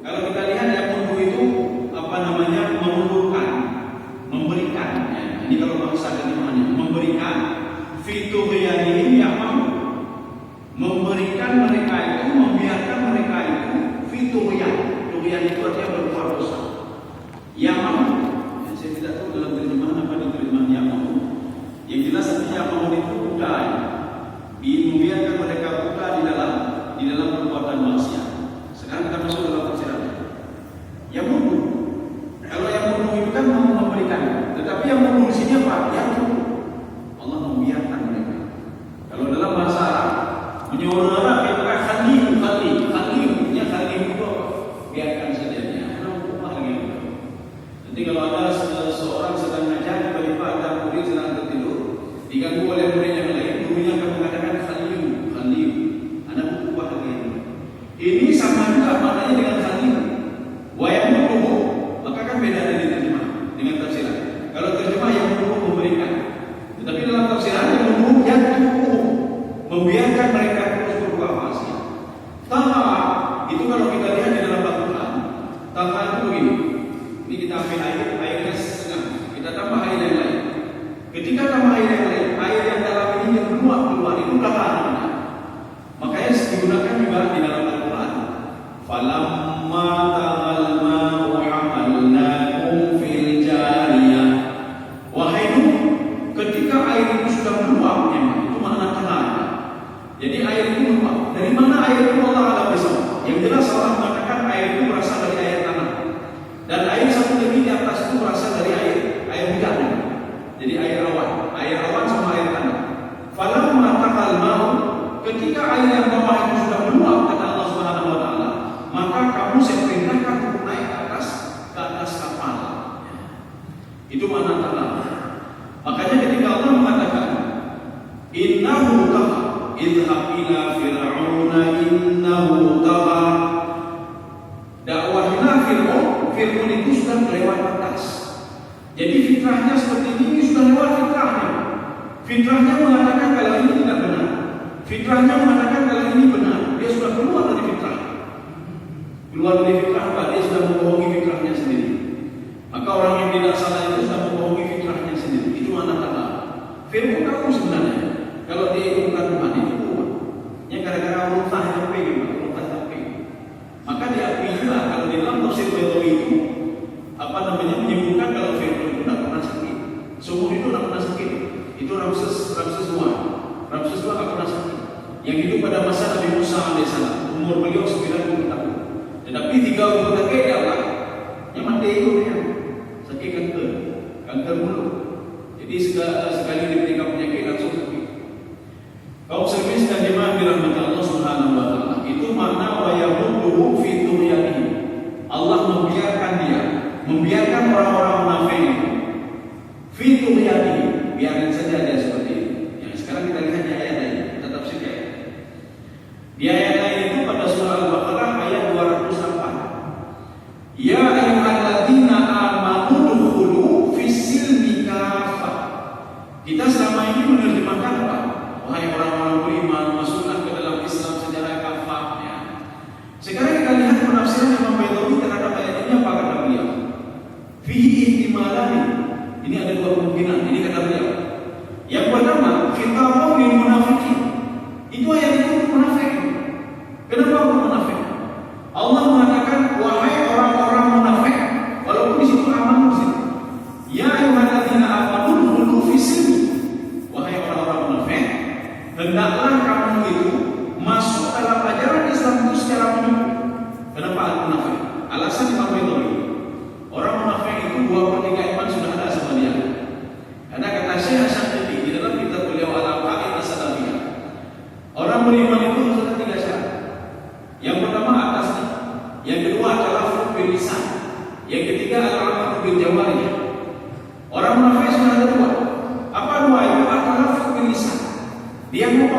Kalau kita lihat yang mundur itu apa namanya, mengundurkan, memberikan. Ya. Ini kalau bahasa terjemahannya, memberikan fitughyanihim yang mau memberikan mereka itu, membiarkan mereka itu fitughyan. Tughyan itu artinya berbuat dosa. Yang mau, ya, saya tidak tahu dalam terjemahan apa diterjemahan yang mau. Yang jelas artinya yang mau itu buta, membiarkan mereka buta di dalam perbuatan maksiat. Sekarang kita masuk dalam tafsirannya. Yang mundur, kalau yang mundur itu kan mau memberikan, tetapi yang mundur di sini apa? Yang mundur, Allah membiarkan mereka. Kalau dalam bahasa Arab, menyorong kita khalil, ya khalil itu apa? Biarkan saja dia. Nanti kalau ada seorang sedang ngajar, tiba-tiba ada murid sedang tertidur, diganggu oleh murid yang lain, gurunya akan mengatakan khalil, anak buku khalil. Ini sama juga maknanya dengan khalil. Wa yang menunggu, maka kan beda dari terjemah dengan tafsiran. Kalau terjemah yang menunggu memberikan, tetapi dalam tafsiran yang menunggu yang menunggu membiarkan mereka terus berbuat maksiat. Taha itu kalau kita lihat di dalam Al-Quran, taha itu begini. Ini kita ambil airnya setengah, kita tambah air yang lain. Ketika tambah air yang lain, air yang dalam ini yang meluap keluar itu taha namanya. Makanya digunakan juga di dalam Al-Quran. Falamma taghal ma'u hamalnakum fil jariyah. Wahai Nuh, ketika air itu sudah meluap, itu makna taha. Jadi air itu meluap. Dari mana air itu Allah alam bersama? Yang jelas Allah mengatakan air itu berasal dari air tanah. Dan air satu lagi di atas itu berasal dari air hujan. Jadi air awan sama air tanah. Falamma taghal ma'u, ketika air yang bawah itu sudah meluap, kata Allah Subhanahu wa taala, maka kamu saya perintahkan untuk naik ke atas kapal. Itu makna tanah. Makanya ketika Allah mengatakan innahu tagha, idhhab ila fir'auna innahu tagha. Dakwahnya Fir'aun itu sudah lewat batas. Jadi fitrahnya seperti ini sudah lewat fitrahnya. Fitrahnya mengatakan kalau ini tidak benar. Fitrahnya mengatakan kalau ini benar. Dia sudah keluar dari fitrah. Keluar dari fitrah apa? Dia sudah membohongi fitrahnya sendiri. Maka orang yang tidak salah itu sudah membohongi fitrahnya sendiri. Itu mana kata Fir'aun tahu sebenarnya kalau dia itu bukan Tuhan, itu Tuhan. Yang gara-gara muntah HP. Maka diakui juga kalau di dalam tafsir Baydawi itu menyebutkan kalau Fir'aun itu tidak pernah sakit. Seumur itu tidak pernah sakit. Itu Ramses II. Ramses II tidak pernah sakit. Yang hidup pada masa Nabi Musa alaihissalam, umur beliau 90 tahun. Tetapi 30 tahun dia Allah yang mati itu dia sakit kanker mulut. Jadi sekali diberikan penyakit langsung sakit. Kaum servis dan jemaah dirahmati Allah Subhanahu wa taala, itu makna wa yamudduhu fi tughyanihim. Allah membiarkan orang-orang munafik itu fi tughyanihim, biarin saja dia seperti itu. Yang sekarang kita lihat di ayat lain, kita tafsirkan. Di ayat lain itu pada surah Al-Baqarah ayat 204. Ya ayyuhalladzina amanu dukhulu fis-silmi kafah. Kita selama ini menerjemahkan apa? Wahai orang-orang beriman, masuklah ke dalam Islam secara kafah. Ya. Sekarang kita lihat penafsiran Imam Baydawi terhadap ayat ini apa kata beliau? Fihi ihtimalani. Ini ada dua kemungkinan. Ini kata beliau. Yang pertama, khitabun lil munafiqin. Itu ayat itu munafik. Kenapa untuk munafik? Allah mengatakan wahai orang-orang munafik, walaupun di situ aman muslim. Ya ayyuhalladzina amanu dukhulu fis-silmi. Wahai orang-orang munafik, hendaklah kamu itu masuk dalam ajaran Islam itu secara penuh. Kenapa munafik? Alasan Imam Baydawi, orang munafik itu 2/3 iman sudah ada sama dia. Karena kata Syekh Asy-Syafii di dalam kitab beliau Al-Aqaidah As-Salafiyah, orang beriman itu harus ada 3 syarat. Yang pertama atasnya, yang kedua adalah bil lisan, yang ketiga adalah bil jawarih. Orang munafik sudah ada 2. Apa 2 itu? Adalah bil lisan. Dia mau